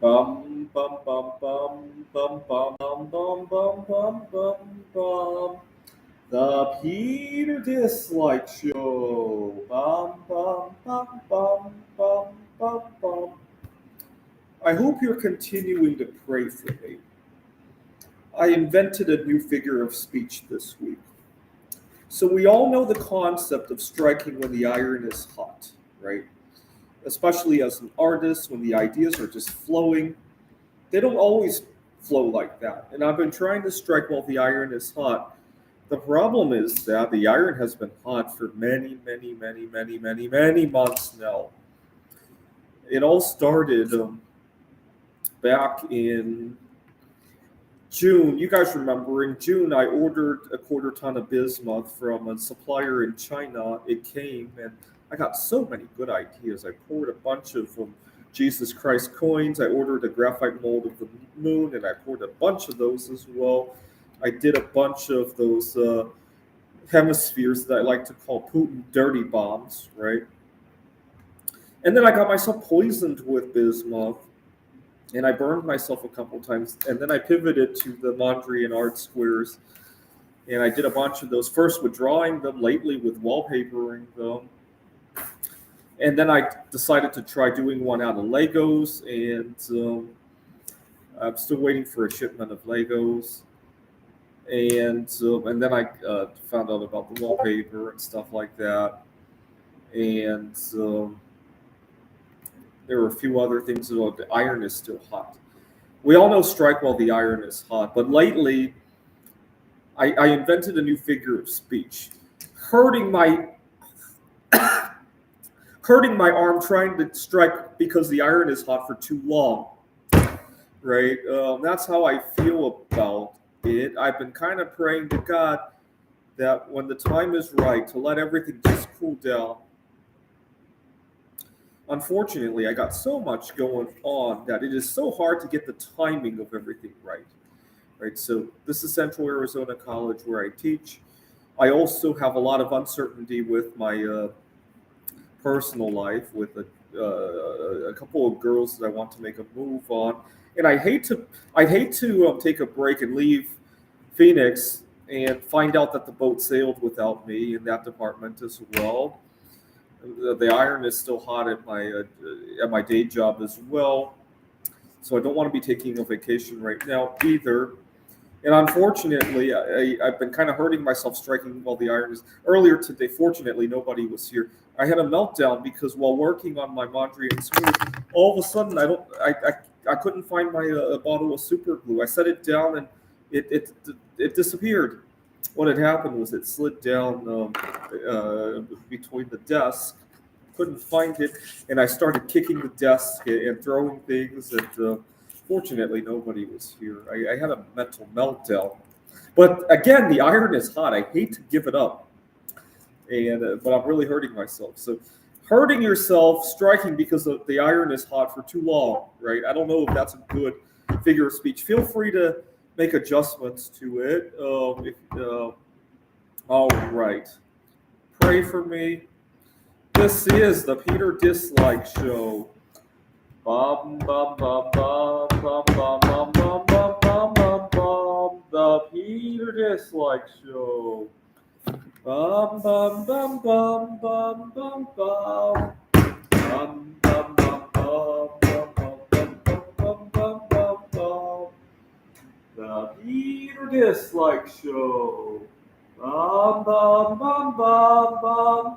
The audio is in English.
Bum bum bum bum bum bum bum bum bum bum bum. The Peter Dislike Show. Bum bum bum bum bum bum bum. I hope you're continuing to pray for me. I invented a new figure of speech this week. So we all know the concept of striking when the iron is hot, right? Especially as an artist, when the ideas are just flowing. They don't always flow like that. And I've been trying to strike while the iron is hot. The problem is that the iron has been hot for many months now. It all started back in June. You guys remember in June, I ordered a quarter ton of bismuth from a supplier in China. It came, and I got so many good ideas. I poured a bunch of Jesus Christ coins. I ordered a graphite mold of the moon, and I poured a bunch of those as well. I did a bunch of those hemispheres that I like to call Putin dirty bombs, right? And then I got myself poisoned with bismuth, and I burned myself a couple times. And then I pivoted to the Mondrian art squares, and I did a bunch of those. First with drawing them, lately with wallpapering them, and then I decided to try doing one out of Legos, and I'm still waiting for a shipment of Legos. And then I found out about the wallpaper and stuff like that, and there were a few other things. The iron is still hot. We all know strike while the iron is hot, but lately I invented a new figure of speech, hurting my hurting my arm trying to strike because the iron is hot for too long. Right? That's how I feel about it. I've been kind of praying to God that when the time is right to let everything just cool down. Unfortunately, I got so much going on that it is so hard to get the timing of everything right. Right. So this is Central Arizona College where I teach. I also have a lot of uncertainty with my personal life, with a couple of girls that I want to make a move on, and I hate to take a break and leave Phoenix and find out that the boat sailed without me in that department as well. The iron is still hot at my day job as well, so I don't want to be taking a vacation right now either. And unfortunately, I've been kind of hurting myself striking while the iron is. Earlier today, fortunately, nobody was here. I had a meltdown because while working on my Mondrian school, all of a sudden I couldn't find my bottle of super glue. I set it down and it disappeared. What had happened was it slid down between the desk. Couldn't find it, and I started kicking the desk and throwing things. And fortunately, nobody was here. I had a mental meltdown. But again, the iron is hot. I hate to give it up, and but I'm really hurting myself. So, hurting yourself, striking because the iron is hot for too long, right? I don't know if that's a good figure of speech. Feel free to make adjustments to it. All right. Pray for me. This is the Peter Dislike Show. Bum bum bum bum bum bum bum bum bum bum bum bum. The Peter Dislike Show. Bum bum bum bum bum bum bum. Bum bum bum bum bum bum bum bum bum bum bum. The Peter Dislike Show. Bum bum bum bum bum